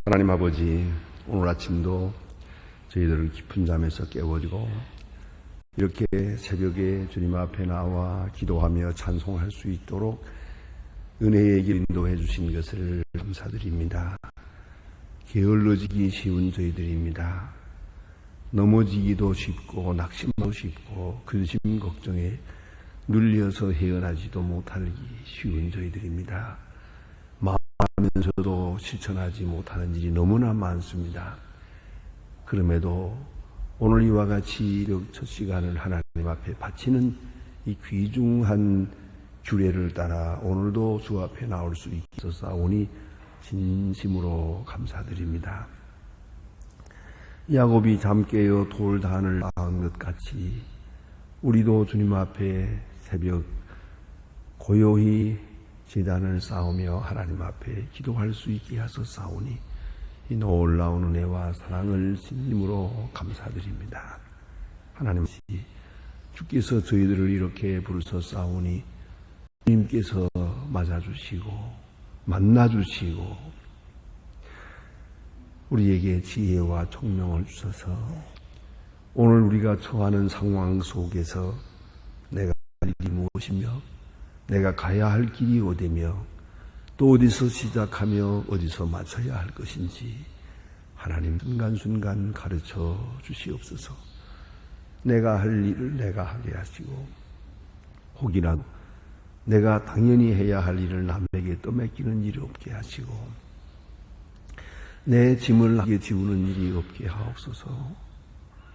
하나님 아버지, 오늘 아침도 저희들을 깊은 잠에서 깨워주고 이렇게 새벽에 주님 앞에 나와 기도하며 찬송할 수 있도록 은혜의 길 인도해 주신 것을 감사드립니다. 게을러지기 쉬운 저희들입니다. 넘어지기도 쉽고 낙심도 쉽고 근심 걱정에 눌려서 헤어나지도 못하기 쉬운 저희들입니다. 마음하면서도 실천하지 못하는 일이 너무나 많습니다. 그럼에도 오늘 이와 같이 첫 시간을 하나님 앞에 바치는 이 귀중한 규례를 따라 오늘도 주 앞에 나올 수 있었사오니 진심으로 감사드립니다. 야곱이 잠 깨어 돌단을 쌓은 것 같이 우리도 주님 앞에 새벽 고요히 제단을 쌓으며 하나님 앞에 기도할 수 있게 하소서오니 이 놀라운 은혜와 사랑을 진심으로 감사드립니다. 하나님, 주께서 저희들을 이렇게 부르셨사오니 주님께서 맞아주시고 만나주시고 우리에게 지혜와 총명을 주셔서 오늘 우리가 처하는 상황 속에서 내가 할 일이 무엇이며 내가 가야 할 길이 어디며 또 어디서 시작하며 어디서 마쳐야 할 것인지 하나님 순간순간 가르쳐 주시옵소서. 내가 할 일을 내가 하게 하시고 혹이라도 내가 당연히 해야 할 일을 남에게 떠맡기는 일이 없게 하시고 내 짐을 남에게 지우는 일이 없게 하옵소서.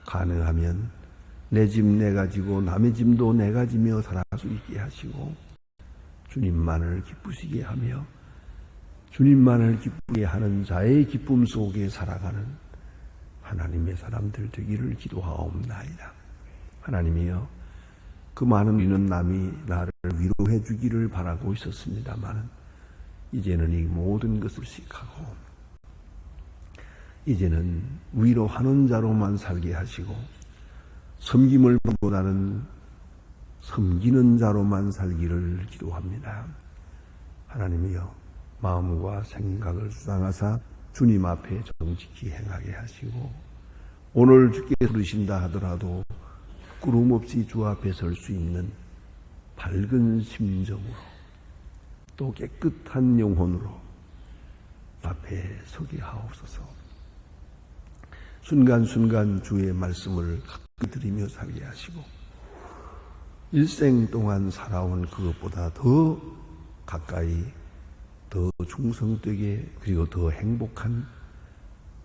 가능하면 내 짐 내가 지고 남의 짐도 내가 지며 살아갈 수 있게 하시고 주님만을 기쁘시게 하며 주님만을 기쁘게 하는 자의 기쁨 속에 살아가는 하나님의 사람들 되기를 기도하옵나이다. 하나님이여, 그 많은 우리는 남이 나를 위로해 주기를 바라고 있었습니다만 이제는 이 모든 것을 식하고 이제는 위로하는 자로만 살게 하시고 섬김을 보다는 섬기는 자로만 살기를 기도합니다. 하나님이여, 마음과 생각을 수상하사 주님 앞에 정직히 행하게 하시고 오늘 주께 부르신다 하더라도 꾸름 없이 주 앞에 설 수 있는 밝은 심정으로 또 깨끗한 영혼으로 앞에 서게 하옵소서. 순간순간 주의 말씀을 가까이 들으며 살게 하시고 일생 동안 살아온 그것보다 더 가까이 더 충성되게 그리고 더 행복한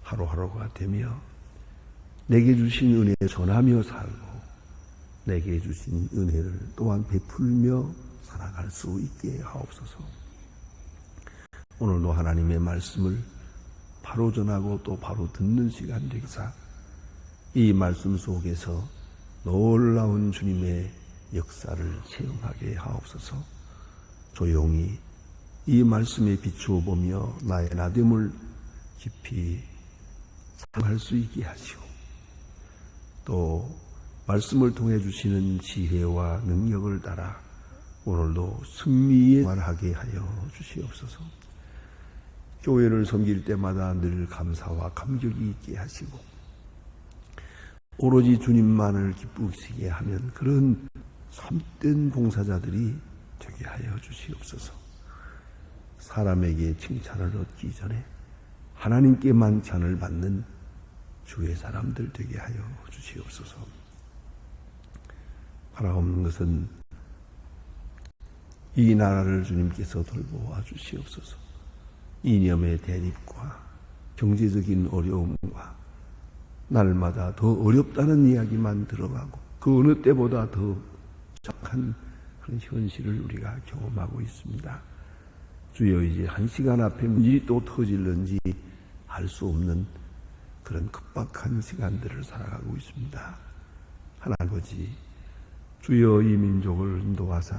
하루하루가 되며 내게 주신 은혜를 전하며 살고 내게 주신 은혜를 또한 베풀며 살아갈 수 있게 하옵소서. 오늘도 하나님의 말씀을 바로 전하고 또 바로 듣는 시간 되기사 이 말씀 속에서 놀라운 주님의 역사를 체험하게 하옵소서. 조용히 이 말씀에 비추어 보며 나의 나됨을 깊이 사랑할 수 있게 하시고 또 말씀을 통해 주시는 지혜와 능력을 따라 오늘도 승리에 말하게 하여 주시옵소서. 교회를 섬길 때마다 늘 감사와 감격이 있게 하시고 오로지 주님만을 기쁘시게 하면 그런 참된 봉사자들이 되게 하여 주시옵소서. 사람에게 칭찬을 얻기 전에 하나님께만 찬을 받는 주의 사람들 되게 하여 주시옵소서. 바라옵는 것은 이 나라를 주님께서 돌보아 주시옵소서. 이념의 대립과 경제적인 어려움과 날마다 더 어렵다는 이야기만 들어가고 그 어느 때보다 더 착한 그런 현실을 우리가 경험하고 있습니다. 주여, 이제 한 시간 앞에 일이 또 터질는지 알 수 없는 그런 급박한 시간들을 살아가고 있습니다. 하나님 아버지, 주여 이 민족을 인도하사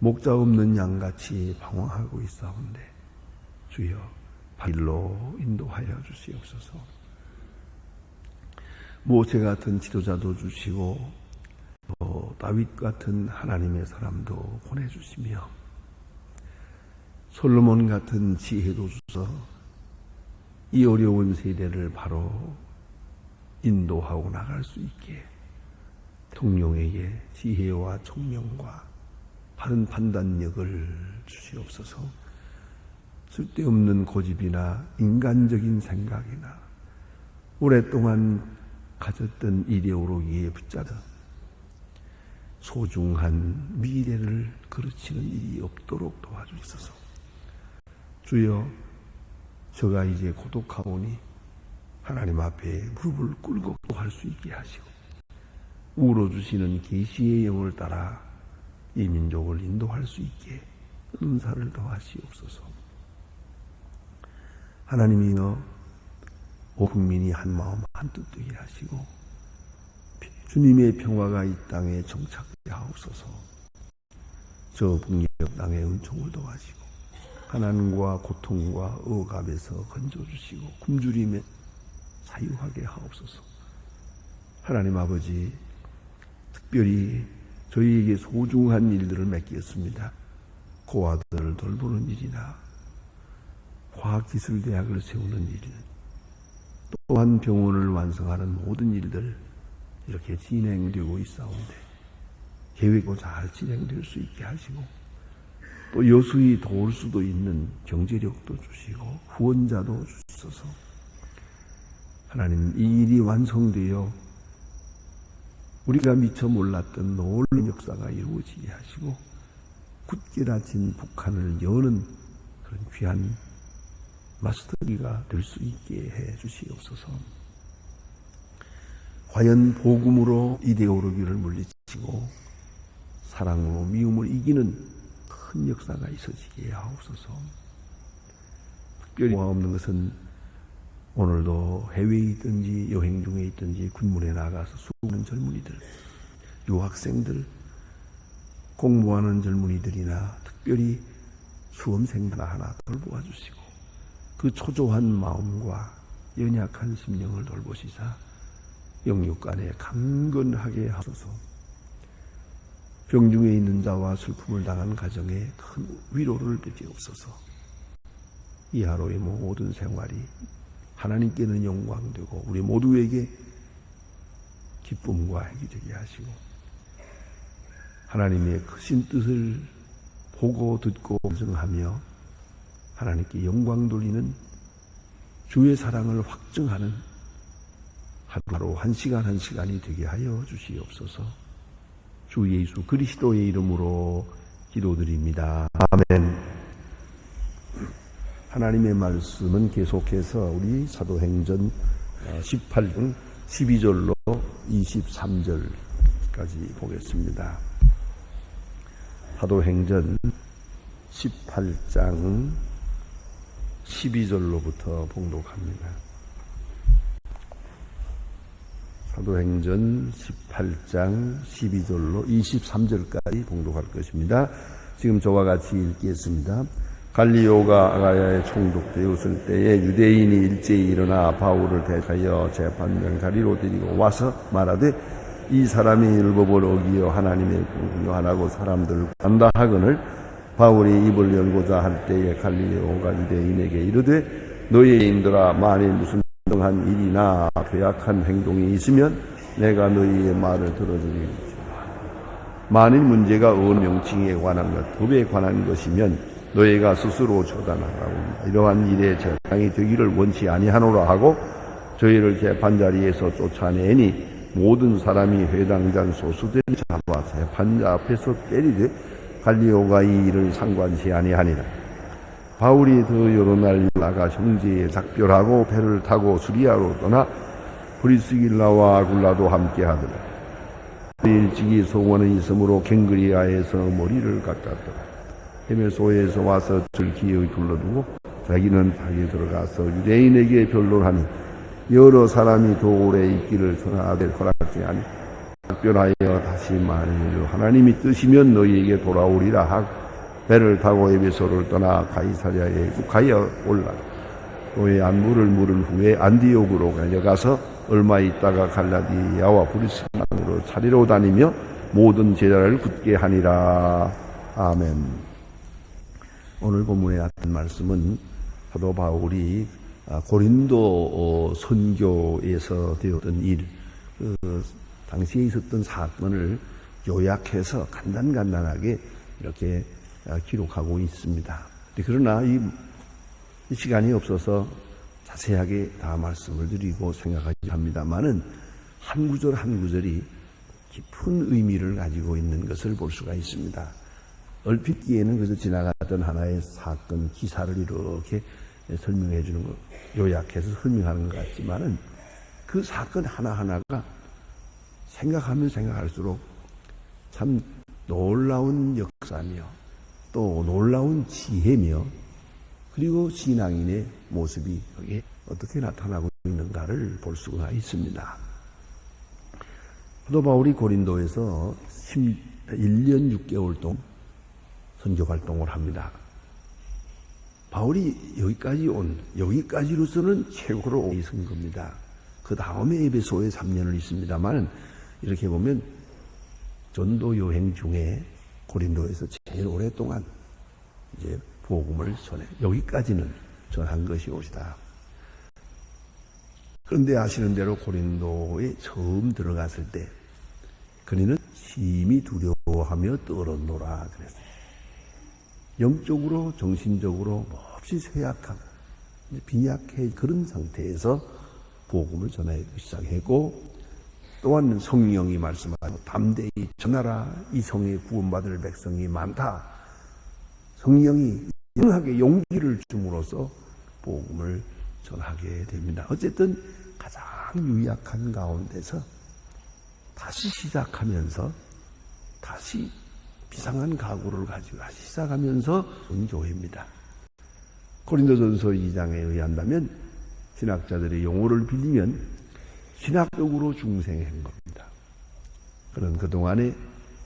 목자 없는 양같이 방황하고 있사온데 주여 발로 인도하여 주시옵소서. 모세 같은 지도자도 주시고 다윗 같은 하나님의 사람도 보내주시며 솔로몬 같은 지혜도 주셔서 이 어려운 세대를 바로 인도하고 나갈 수 있게 통용에게 지혜와 총명과 바른 판단력을 주시옵소서. 쓸데없는 고집이나 인간적인 생각이나 오랫동안 가졌던 이데올로기에 붙잡아 소중한 미래를 그르치는 일이 없도록 도와주소서. 주여, 저가 이제 고독하오니 하나님 앞에 무릎을 꿇고 할 수 있게 하시고 우러주시는 계시의 영을 따라 이 민족을 인도할 수 있게 은사를 더하시옵소서. 하나님이여, 온 국민이 한 마음 한뜻 되게 하시고 주님의 평화가 이 땅에 정착되게 하옵소서. 저 북녘 땅의 은총을 더하시고 가난과 고통과 억압에서 건져주시고 굶주림에 자유하게 하옵소서. 하나님 아버지, 특별히 저희에게 소중한 일들을 맡겼습니다. 고아들을 돌보는 일이나 과학기술대학을 세우는 일, 또한 병원을 완성하는 모든 일들 이렇게 진행되고 있사온데 계획도 잘 진행될 수 있게 하시고 또 여수히 도울 수도 있는 경제력도 주시고 후원자도 주셔서 하나님, 이 일이 완성되어 우리가 미처 몰랐던 놀라운 역사가 이루어지게 하시고 굳게 닫힌 북한을 여는 그런 귀한 마스터기가 될 수 있게 해 주시옵소서. 과연 복음으로 이데올로기를 물리치고 사랑으로 미움을 이기는 큰 역사가 있어지게 하옵소서. 특별히 없는 것은 오늘도 해외에 있든지 여행 중에 있든지 군문에 나가서 수고하는 젊은이들, 유학생들, 공부하는 젊은이들이나 특별히 수험생들 하나 돌보아 주시고 그 초조한 마음과 연약한 심령을 돌보시사 영육간에 강건하게 하소서. 병중에 있는 자와 슬픔을 당한 가정에 큰 위로를 베푸옵소서. 이 하루의 모든 생활이 하나님께는 영광되고 우리 모두에게 기쁨과 행복이 되게 하시고 하나님의 크신 뜻을 보고 듣고 감성하며 하나님께 영광 돌리는 주의 사랑을 확증하는 하루 한 시간 한 시간이 되게 하여 주시옵소서. 주 예수 그리스도의 이름으로 기도드립니다. 아멘. 하나님의 말씀은 계속해서 우리 사도행전 18장 12절로 23절까지 보겠습니다. 사도행전 18장 12절로부터 봉독합니다. 사도행전 18장 12절로 23절까지 봉독할 것입니다. 지금 저와 같이 읽겠습니다. 갈리오가 아가야에 총독되었을 때에 유대인이 일제히 일어나 바울을 대하여 재판장 자리로 데리고 와서 말하되 이 사람이 율법을 어기어 하나님의 공의를 안 하고 사람들을 간다 하거늘 바울이 입을 열고자 할 때에 갈리오가 유대인에게 이르되 너희 인들아 만일 무슨 정한 일이나 괴악한 행동이 있으면 내가 너희의 말을 들어주리라. 만일 문제가 어느 명칭에 관한 것, 법에 관한 것이면 너희가 스스로 처단하라고 이러한 일에 재판이 되기를 원치 아니하노라 하고 저희를 재판자리에서 쫓아내니 모든 사람이 회당장 소수된 자와 재판자 앞에서 때리되 갈리오가 이 일을 상관치 아니하니라. 바울이 더 여러 날 나가 형제에 작별하고 배를 타고 수리아로 떠나 브리스길라와 아굴라도 함께 하더라. 일찍이 소원이 있으므로 갱그리아에서 머리를 깎았더라. 헤메소에서 와서 들기에 둘러두고 자기는 자기 들어가서 유대인에게 변론하니 여러 사람이 더 오래 있기를 선하되 허락지 아니 작별하여 다시 말하여 하나님이 뜨시면 너희에게 돌아오리라 하고 배를 타고 에베소를 떠나 가이사랴에 국하여 올라 너의 안부를 물은 후에 안디옥으로 가져가서 얼마 있다가 갈라디아와 브리스길로 차리러 다니며 모든 제자를 굳게 하니라. 아멘. 오늘 본문에 나타난 말씀은 사도 바울이 고린도 선교에서 되었던 일, 당시에 있었던 사건을 요약해서 간단하게 이렇게 기록하고 있습니다. 그러나 이 시간이 없어서 자세하게 다 말씀을 드리고 생각하지 합니다만은 한 구절 한 구절이 깊은 의미를 가지고 있는 것을 볼 수가 있습니다. 얼핏 기에는 그저 지나갔던 하나의 사건, 기사를 이렇게 설명해 주는 것, 요약해서 설명하는 것 같지만은 그 사건 하나하나가 생각하면 생각할수록 참 놀라운 역사며 또 놀라운 지혜며 그리고 신앙인의 모습이 거기에 어떻게 나타나고 있는가를 볼 수가 있습니다. 사도 바울이 고린도에서 1년 6개월 동안 선교 활동을 합니다. 바울이 여기까지로서는 최고로 오래 선 겁니다. 그 다음에 에베소에 3년을 있습니다만 이렇게 보면 전도 여행 중에 고린도에서 제일 오랫동안 이제 복음을 여기까지는 전한 것이옵니다. 그런데 아시는 대로 고린도에 처음 들어갔을 때 그는 심히 두려워하며 떨었노라 그랬어요. 영적으로 정신적으로 몹시 쇠약한 빈약해 그런 상태에서 복음을 전하기 시작했고 또한 성령이 말씀하고 담대히 전하라 이 성에 구원받을 백성이 많다. 성령이 영하게 용기를 줌으로써 복음을 전하게 됩니다. 어쨌든 가장 유약한 가운데서 다시 시작하면서 다시 비상한 각오를 가지고 다시 시작하면서 온 교회입니다. 고린도전서 2장에 의한다면 신학자들의 용어를 빌리면 신학적으로 중생한 겁니다. 그는 그동안에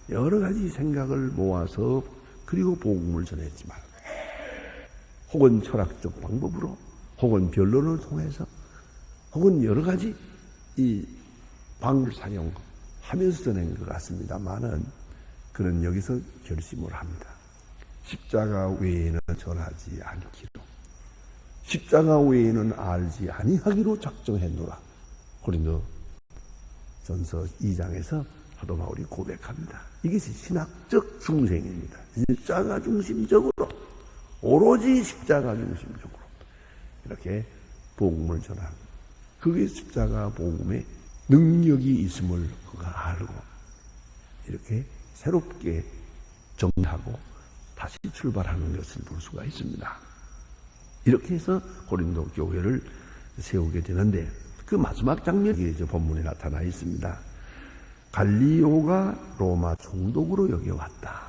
여러 가지 생각을 모아서 그리고 복음을 전했지만 혹은 철학적 방법으로 혹은 변론을 통해서 혹은 여러 가지 이 방법을 사용하면서 전한 것 같습니다만은 그는 여기서 결심을 합니다. 십자가 외에는 전하지 않기로 십자가 외에는 알지 아니하기로 작정했노라. 고린도 전서 2장에서 사도 바울이 고백합니다. 이것이 신학적 중생입니다. 십자가 중심적으로 오로지 십자가 중심적으로 이렇게 복음을 전하고 그게 십자가 복음에 능력이 있음을 그가 알고 이렇게 새롭게 정하고 다시 출발하는 것을 볼 수가 있습니다. 이렇게 해서 고린도 교회를 세우게 되는데 그 마지막 장면이 본문에 나타나 있습니다. 갈리오가 로마 총독으로 여겨왔다.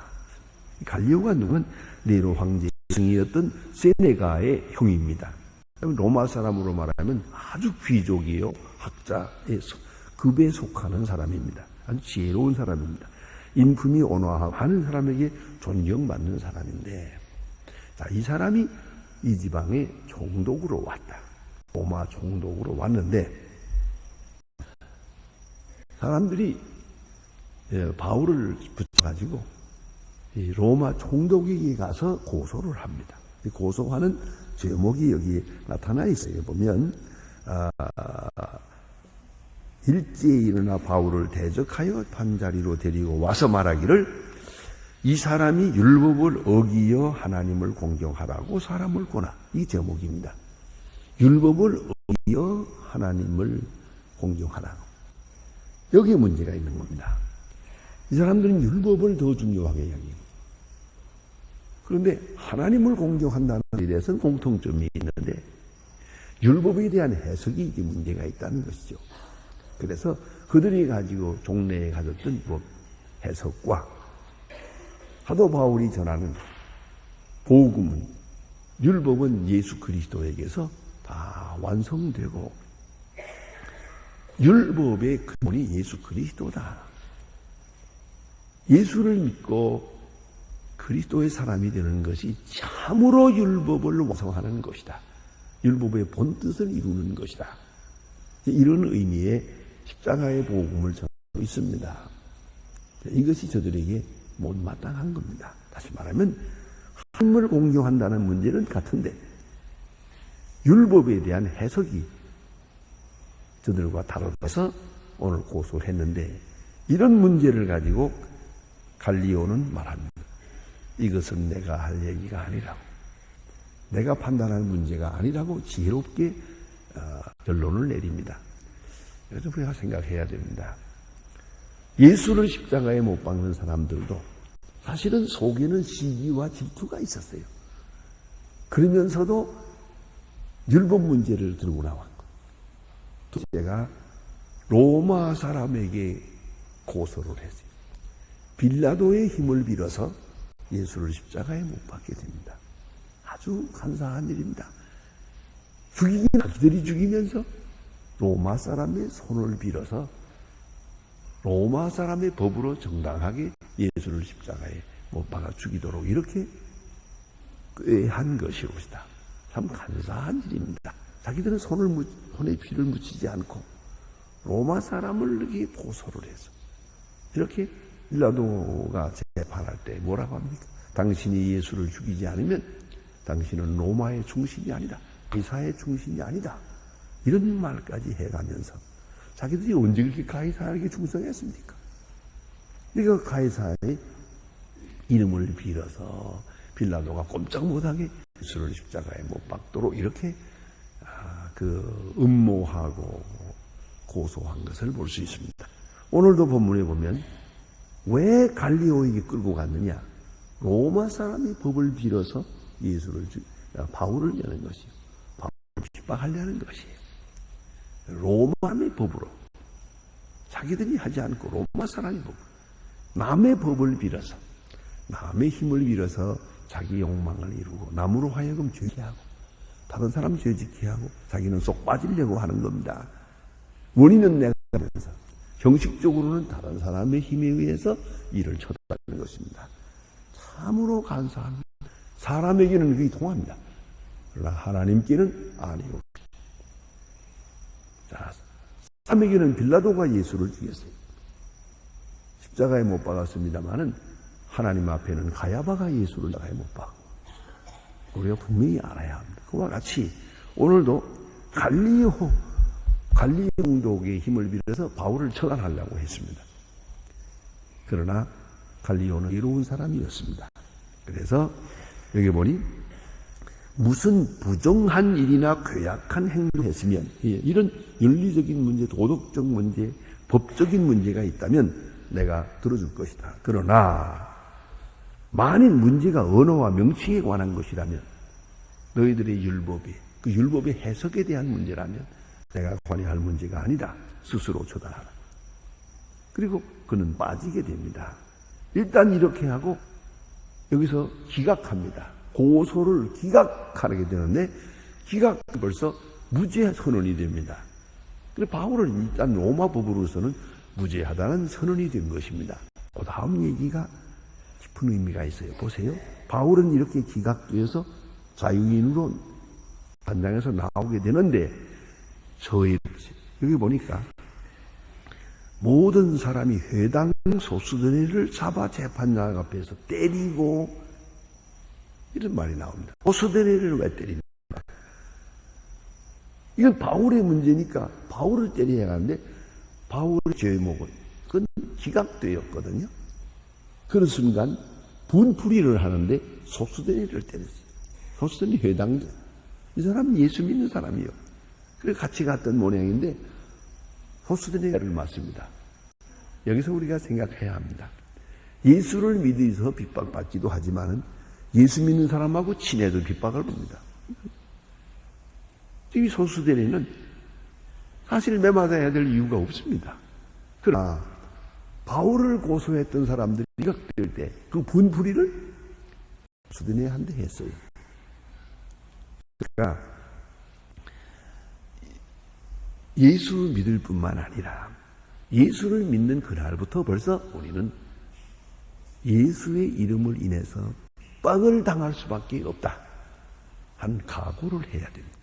갈리오가 누군 네로 황제의 승이었던 세네가의 형입니다. 로마 사람으로 말하면 아주 귀족이요 학자의 급에 속하는 사람입니다. 아주 지혜로운 사람입니다. 인품이 온화하고 하는 사람에게 존경받는 사람인데, 자, 이 사람이 이 지방의 총독으로 왔다. 로마 총독으로 왔는데 사람들이 바울을 붙여가지고 이 로마 총독에게 가서 고소를 합니다. 이 고소하는 제목이 여기 나타나 있어요. 보면 일제에 일어나 바울을 대적하여 판자리로 데리고 와서 말하기를 이 사람이 율법을 어기어 하나님을 공경하라고 사람을 권하. 이 제목입니다. 율법을 어기어 하나님을 공경하라고. 여기에 문제가 있는 겁니다. 이 사람들은 율법을 더 중요하게 여기고 그런데 하나님을 공경한다는 일에 대해서는 공통점이 있는데 율법에 대한 해석이 이게 문제가 있다는 것이죠. 그래서 그들이 가지고 종래에 가졌던 해석과 사도 바울이 전하는 복음은 율법은 예수 그리스도에게서 다 완성되고 율법의 근본이 예수 그리스도다. 예수를 믿고 그리스도의 사람이 되는 것이 참으로 율법을 완성하는 것이다. 율법의 본뜻을 이루는 것이다. 이런 의미의 십자가의 복음을 전하고 있습니다. 이것이 저들에게 못마땅한 겁니다. 다시 말하면 하나님을 공경한다는 문제는 같은데 율법에 대한 해석이 저들과 다르다서 오늘 고소를 했는데, 이런 문제를 가지고 갈리오는 말합니다. 이것은 내가 할 얘기가 아니라고, 내가 판단할 문제가 아니라고 지혜롭게 결론을 내립니다. 그래서 우리가 생각해야 됩니다. 예수를 십자가에 못 박는 사람들도 사실은 속에는 시기와 질투가 있었어요. 그러면서도 율법 문제를 들고 나왔고, 둘째가 로마 사람에게 고소를 했어요. 빌라도의 힘을 빌어서 예수를 십자가에 못 박게 됩니다. 아주 간사한 일입니다. 자기들이 죽이면서 로마 사람의 손을 빌어서 로마 사람의 법으로 정당하게 예수를 십자가에 못 박아 죽이도록 이렇게 한 것이옵니다. 참 간사한 일입니다. 자기들은 손에 피를 묻히지 않고 로마 사람을 이렇게 고소를 해서, 이렇게 빌라도가 재판할 때 뭐라고 합니까? 당신이 예수를 죽이지 않으면 당신은 로마의 중심이 아니다, 가이사의 중심이 아니다, 이런 말까지 해가면서 자기들이 언제 그렇게 가이사에게 충성했습니까? 그러니까 가이사의 이름을 빌어서 빌라도가 꼼짝 못하게 예수를 십자가에 못 박도록 이렇게 음모하고 고소한 것을 볼 수 있습니다. 오늘도 본문에 보면 왜 갈리오에게 끌고 갔느냐? 로마 사람이 법을 빌어서 바울을 여는 것이요, 바울을 핍박하려는 것이에요. 로마의 법으로, 자기들이 하지 않고 로마 사람의 법, 남의 법을 빌어서, 남의 힘을 빌어서 자기 욕망을 이루고 남으로 하여금 죄짓게 하고 다른 사람 죄짓게 하고 자기는 쏙 빠지려고 하는 겁니다. 원인은 내가 하면서 형식적으로는 다른 사람의 힘에 의해서 일을 처단하는 것입니다. 참으로 간사한, 사람에게는 그게 통합니다. 그러나 하나님께는 아니고, 자, 사람에게는 빌라도가 예수를 죽였어요. 십자가에 못 박았습니다마는 하나님 앞에는 가야바가 예수를 십자가에 못 박고, 우리가 분명히 알아야 합니다. 그와 같이 오늘도 갈리오 총독의 힘을 빌어서 바울을 처단하려고 했습니다. 그러나 갈리오는 이로운 사람이었습니다. 그래서 여기 보니 무슨 부정한 일이나 괴악한 행동을 했으면, 이런 윤리적인 문제, 도덕적 문제, 법적인 문제가 있다면 내가 들어줄 것이다. 그러나 만일 문제가 언어와 명칭에 관한 것이라면, 너희들의 율법이, 그 율법의 해석에 대한 문제라면 내가 관여할 문제가 아니다. 스스로 처단하라. 그리고 그는 빠지게 됩니다. 일단 이렇게 하고 여기서 기각합니다. 고소를 기각하게 되는데, 벌써 무죄 선언이 됩니다. 그래서 바울은 일단 로마 법으로서는 무죄하다는 선언이 된 것입니다. 그 다음 얘기가 깊은 의미가 있어요. 보세요. 바울은 이렇게 기각되어서 자유인으로 단장에서 나오게 되는데, 여기 보니까 모든 사람이 회당 소수들을 잡아 재판장 앞에서 때리고, 이런 말이 나옵니다. 소수들을 왜 때립니까? 이건 바울의 문제니까 바울을 때려야 하는데, 바울의 죄목은 그건 기각되었거든요. 그런 순간 분풀이를 하는데 소수들을 때렸어요. 소수들이 회당자, 이 사람은 예수 믿는 사람이요. 그래서 같이 갔던 모양인데 소수들의 죄를 맞습니다. 여기서 우리가 생각해야 합니다. 예수를 믿어서 핍박받기도 하지만은 예수 믿는 사람하고 친해도 핍박을 받습니다. 이 소수들에는 사실 매맞아야 될 이유가 없습니다. 그러나 바울을 고소했던 사람들이 기각될 때 그 분풀이를 소수들한테 했어요. 그러니까 예수 믿을 뿐만 아니라 예수를 믿는 그날부터 벌써 우리는 예수의 이름을 인해서 핍박을 당할 수밖에 없다 한 각오를 해야 됩니다.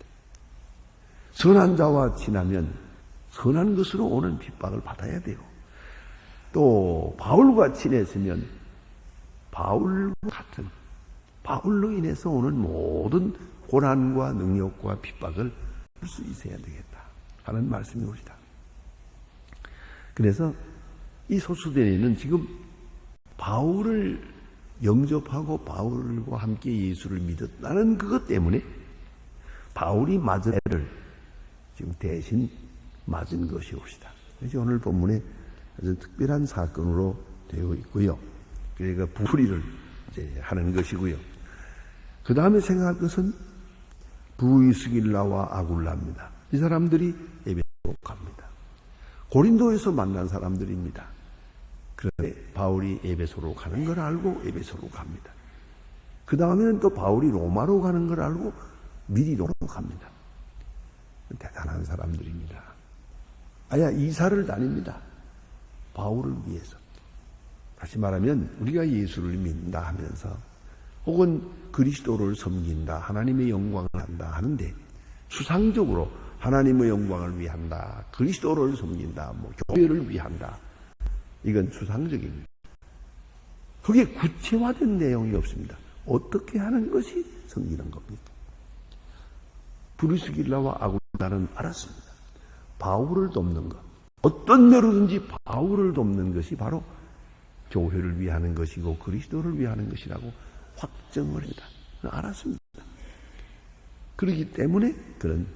선한 자와 친하면 선한 것으로 오는 핍박을 받아야 되고, 또 바울과 친했으면 바울과 같은, 바울로 인해서 오는 모든 고난과 능력과 핍박을 할 수 있어야 되겠다 하는 말씀이 옵니다. 그래서 이 소수대는 지금 바울을 영접하고 바울과 함께 예수를 믿었다는 그것 때문에 바울이 맞은 애를 지금 대신 맞은 것이옵시다. 그래서 오늘 본문에 아주 특별한 사건으로 되어 있고요. 그러니까 부풀이를 이제 하는 것이고요. 그 다음에 생각할 것은 브루이스길라와 아굴라입니다. 이 사람들이 에베소로 갑니다. 고린도에서 만난 사람들입니다. 그런데 바울이 에베소로 가는 걸 알고 에베소로 갑니다. 그 다음에는 또 바울이 로마로 가는 걸 알고 미리 로마로 갑니다. 대단한 사람들입니다. 아야 이사를 다닙니다. 바울을 위해서. 다시 말하면 우리가 예수를 믿는다 하면서 혹은 그리스도를 섬긴다, 하나님의 영광을 한다 하는데 수상적으로 하나님의 영광을 위한다, 그리스도를 섬긴다, 교회를 위한다. 이건 수상적입니다. 그게 구체화된 내용이 없습니다. 어떻게 하는 것이 섬기는 겁니까? 브루스길라와 아굴라는 알았습니다. 바울을 돕는 것, 어떤 면으로든지 바울을 돕는 것이 바로 교회를 위하는 것이고 그리스도를 위하는 것이라고 확정을 했다. 알았습니다. 그렇기 때문에 그는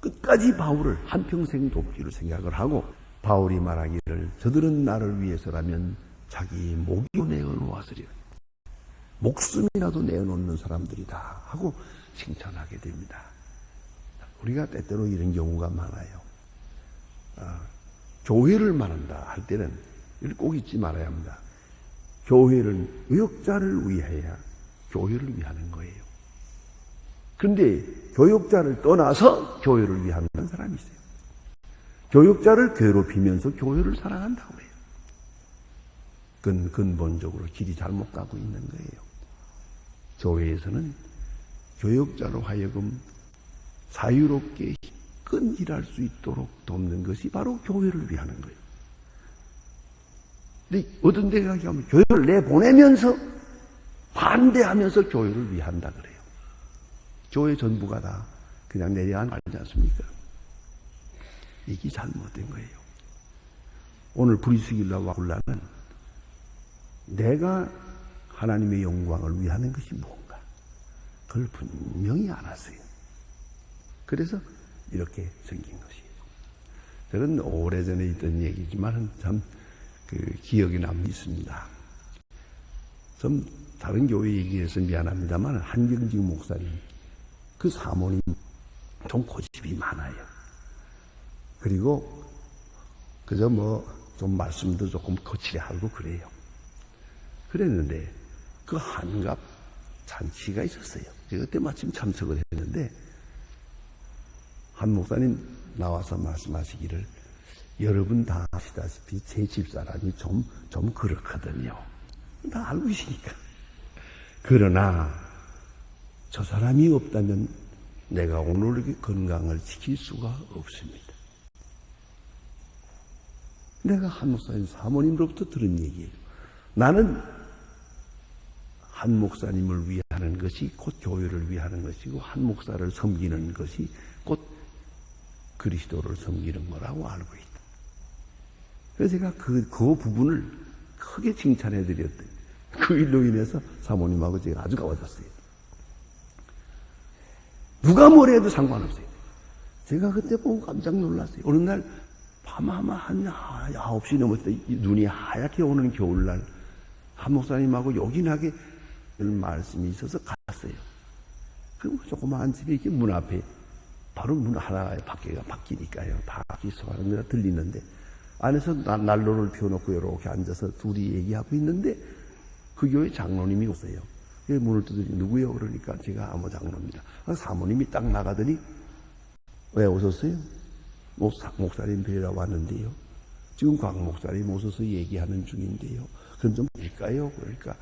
끝까지 바울을 한평생 돕기로 생각을 하고 바울이 말하기를 저들은 나를 위해서라면 자기 목이도 내어놓았으리라. 목숨이라도 내어놓는 사람들이다 하고 칭찬하게 됩니다. 우리가 때때로 이런 경우가 많아요. 교회를 말한다 할 때는 꼭 잊지 말아야 합니다. 교회는 교역자를 위하여 교회를 위하는 거예요. 그런데 교역자를 떠나서 교회를 위하는 사람이 있어요. 교역자를 괴롭히면서 교회를 사랑한다고 해요. 그건 근본적으로 길이 잘못 가고 있는 거예요. 교회에서는 교역자로 하여금 자유롭게 힘껏 일할 수 있도록 돕는 것이 바로 교회를 위하는 거예요. 근데 어떤 데 가면 교회를 내보내면서 반대하면서 교회를 위한다 그래요. 교회 전부가 다 그냥 내려앉 알지 않습니까? 이게 잘못된 거예요. 오늘 브루스길라와 아굴라는 내가 하나님의 영광을 위하는 것이 뭔가 그걸 분명히 알았어요. 그래서 이렇게 생긴 것이에요. 저는 오래전에 있던 얘기지만 참 기억이 남습니다. 좀 다른 교회 얘기해서 미안합니다만 한경직 목사님 그 사모님 좀 고집이 많아요. 그리고 그저 좀 말씀도 조금 거칠게 하고 그래요. 그랬는데 그 한갑 잔치가 있었어요. 제가 그때 마침 참석을 했는데 한 목사님 나와서 말씀하시기를 여러분 다 아시다시피 제 집사람이 좀 그렇거든요. 다 알고 계시니까. 그러나 저 사람이 없다면 내가 오늘 건강을 지킬 수가 없습니다. 내가 한 목사님 사모님으로부터 들은 얘기예요. 나는 한 목사님을 위하는 것이 곧 교회를 위하는 것이고 한 목사를 섬기는 것이 곧 그리스도를 섬기는 거라고 알고 있다. 그래서 제가 그 부분을 크게 칭찬해 드렸더니 그 일로 인해서 사모님하고 제가 아주 가워졌어요. 누가 뭐래도 상관없어요. 제가 그때 보고 깜짝 놀랐어요. 어느 날 밤 아마 한 9시 넘었을 때 눈이 하얗게 오는 겨울날 한 목사님하고 요긴하게 말씀이 있어서 갔어요. 그 조그마한 집에 이렇게 문 앞에 바로 문 하나에 밖에가 바뀌니까요. 다 기소하는 데가 들리는데 안에서 난로를 피워놓고 이렇게 앉아서 둘이 얘기하고 있는데 그 교회 장로님이 오세요. 문을 두드리 누구요? 그러니까 제가 아무 장로입니다. 사모님이 딱 나가더니 왜 오셨어요? 목사님 뵈러 왔는데요. 지금 광 목사님 오셔서 얘기하는 중인데요. 그럼 좀 볼까요? 그러니까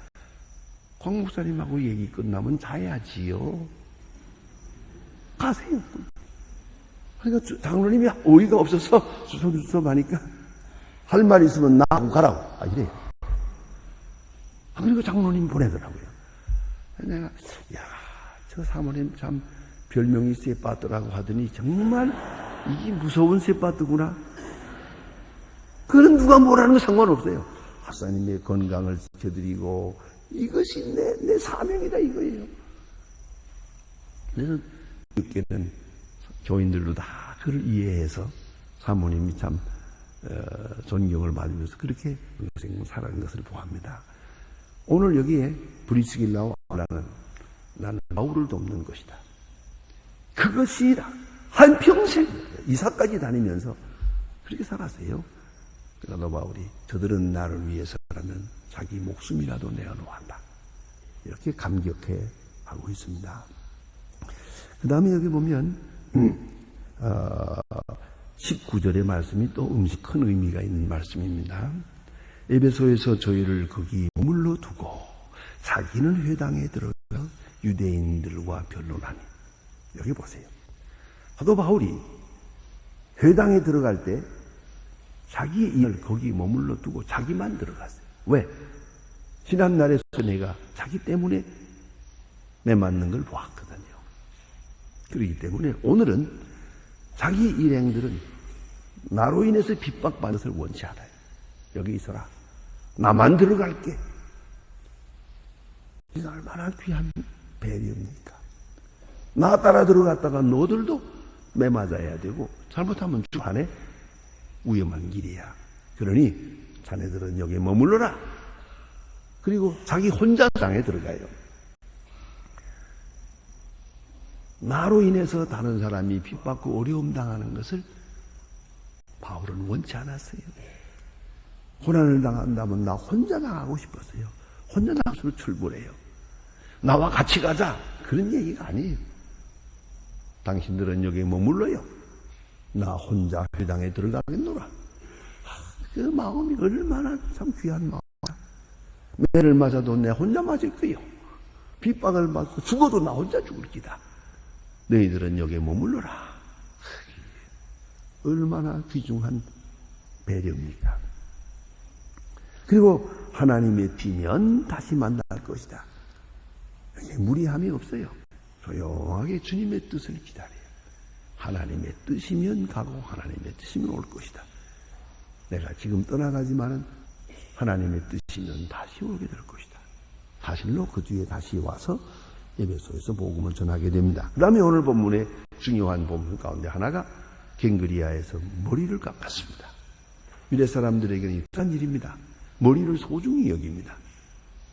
광 목사님하고 얘기 끝나면 자야지요. 가세요. 그러니까 장로님이 어이가 없어서 주섬주섬 하니까 할 말 있으면 나하고 가라고. 이래요. 그리고 장로님 보내더라고요. 내가 저 사모님 참 별명이 쇠빠뜨라고 하더니 정말 이게 무서운 쇠빠뜨구나. 그는 누가 뭐라는 거 상관없어요. 하사님의 건강을 지켜드리고 이것이 내 사명이다 이거예요. 그래서 늦게는 교인들도 다 그를 이해해서 사모님이 참 존경을 받으면서 그렇게 평생 살아가는 것을 보합니다. 오늘 여기에 브리스길라와 나는 바울을 돕는 것이다. 그것이 한평생 이사까지 다니면서 그렇게 살았어요. 그러나 바울이 저들은 나를 위해서라면 자기 목숨이라도 내어놓았다. 이렇게 감격해 하고 있습니다. 그 다음에 여기 보면 19절의 말씀이 또 큰 의미가 있는 말씀입니다. 에베소에서 저희를 거기 머물러 두고 자기는 회당에 들어가 유대인들과 변론하니. 여기 보세요. 사도 바울이 회당에 들어갈 때 자기 일을 거기 머물러 두고 자기만 들어갔어요. 왜? 지난날에서 내가 자기 때문에 매맞는 걸 보았거든요. 그렇기 때문에 오늘은 자기 일행들은 나로 인해서 핍박받는 것을 원치 않아요. 여기 있어라. 나만 들어갈게. 이게 얼마나 귀한 배려입니까? 나 따라 들어갔다가 너들도 매맞아야 되고 잘못하면 주안에 위험한 길이야. 그러니 자네들은 여기에 머물러라. 그리고 자기 혼자 당에 들어가요. 나로 인해서 다른 사람이 핍받고 어려움 당하는 것을 바울은 원치 않았어요. 고난을 당한다면 나 혼자 당하고 싶었어요. 혼자 나가서 출발해요. 나와 같이 가자. 그런 얘기가 아니에요. 당신들은 여기에 머물러요. 나 혼자 회당에 들어가겠노라. 그 마음이 얼마나 참 귀한 마음이야. 매를 맞아도 내 혼자 맞을 거요. 핍박을 받고 죽어도 나 혼자 죽을 기다. 너희들은 여기에 머물러라. 얼마나 귀중한 배려입니까? 그리고 하나님의 피면 다시 만날 것이다. 무리함이 없어요. 조용하게 주님의 뜻을 기다려요. 하나님의 뜻이면 가고 하나님의 뜻이면 올 것이다. 내가 지금 떠나가지만은 하나님의 뜻이면 다시 오게 될 것이다. 사실로 그 뒤에 다시 와서 에베소에서 복음을 전하게 됩니다. 그 다음에 오늘 본문의 중요한 본문 가운데 하나가 갱그리아에서 머리를 깎았습니다. 유대 사람들에게는 익숙한 일입니다. 머리를 소중히 여깁니다.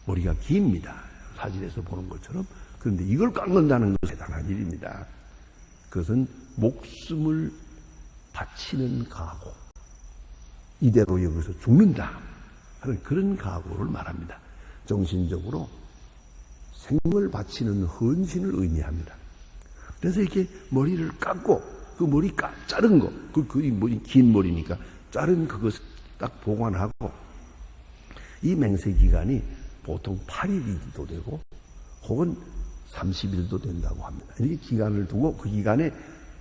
머리가 깁니다. 사진에서 보는 것처럼. 그런데 이걸 깎는다는 것은 대단한 일입니다. 그것은 목숨을 바치는 각오. 이대로 여기서 죽는다 하는 그런 각오를 말합니다. 정신적으로 생명을 바치는 헌신을 의미합니다. 그래서 이렇게 머리를 깎고 그 머리 자른 거, 그 머리 긴 머리니까 자른 그것을 딱 보관하고 이 맹세 기간이 보통 8일도 되고 혹은 30일도 된다고 합니다. 이렇게 기간을 두고 그 기간에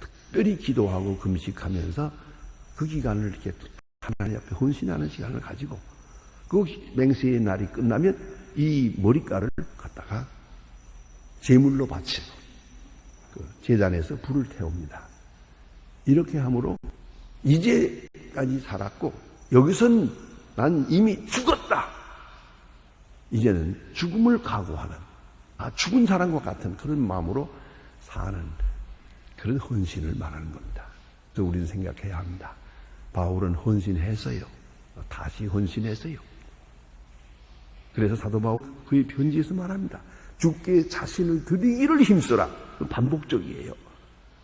특별히 기도하고 금식하면서 그 기간을 이렇게 하나님 앞에 헌신하는 시간을 가지고 그 맹세의 날이 끝나면 이 머리카락을 갖다가 제물로 바치고 그 제단에서 불을 태웁니다. 이렇게 함으로 이제까지 살았고 여기선 난 이미 죽었다. 이제는 죽음을 각오하는 죽은 사람과 같은 그런 마음으로 사는 그런 헌신을 말하는 겁니다. 그래서 우리는 생각해야 합니다. 바울은 헌신했어요. 다시 헌신했어요. 그래서 사도 바울 그의 편지에서 말합니다. 주께 자신을 드리기를 힘써라. 반복적이에요.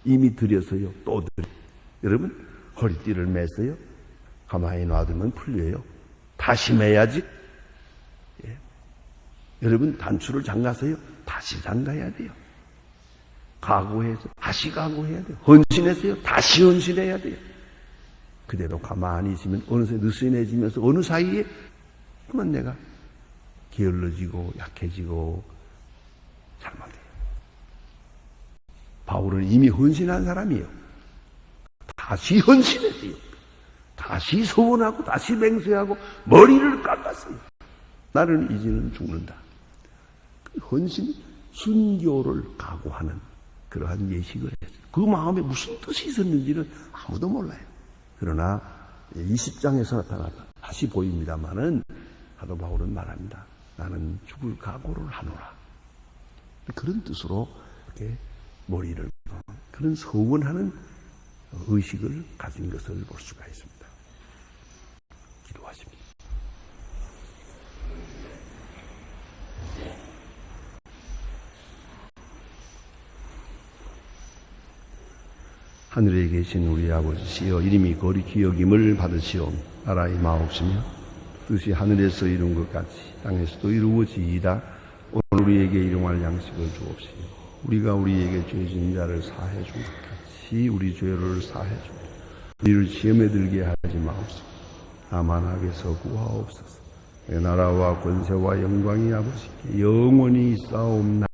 이미 드렸어요. 또 드려. 여러분 허리띠를 맸어요. 가만히 놔두면 풀려요. 다시 매야지. 예. 여러분 단추를 잠갔어요. 다시 잠가야 돼요. 각오해서 다시 각오해야 돼요. 헌신했어요. 다시 헌신해야 돼요. 그대로 가만히 있으면 어느새 느슨해지면서 어느 사이에 그만 내가 게을러지고 약해지고 잘못해요. 바울은 이미 헌신한 사람이에요. 다시 헌신했어요. 다시 소원하고 다시 맹세하고 머리를 깎았어요. 나를 이제는 죽는다. 그 헌신이 순교를 각오하는 그러한 예식을 했어요. 그 마음에 무슨 뜻이 있었는지는 아무도 몰라요. 그러나 20장에서 나타나다 다시 보입니다마는 사도 바울은 말합니다. 나는 죽을 각오를 하노라. 그런 뜻으로 이렇게 머리를 그런 서원하는 의식을 가진 것을 볼 수가 있습니다. 기도하십니다. 하늘에 계신 우리 아버지시여, 이름이 거룩히 여김을 받으시오. 나라의 마옵시며 뜻이 하늘에서 이룬 것 같이 땅에서도 이루어지이다. 오늘 우리에게 일용할 양식을 주옵시오. 우리가 우리에게 죄 지은 자를 사해 준 것 같이 우리 죄를 사해 주옵소서. 우리를 시험에 들게 하지 마옵소서. 다만 악에서 구하옵소서. 나라와 권세와 영광이 아버지께 영원히 있사옵나이다.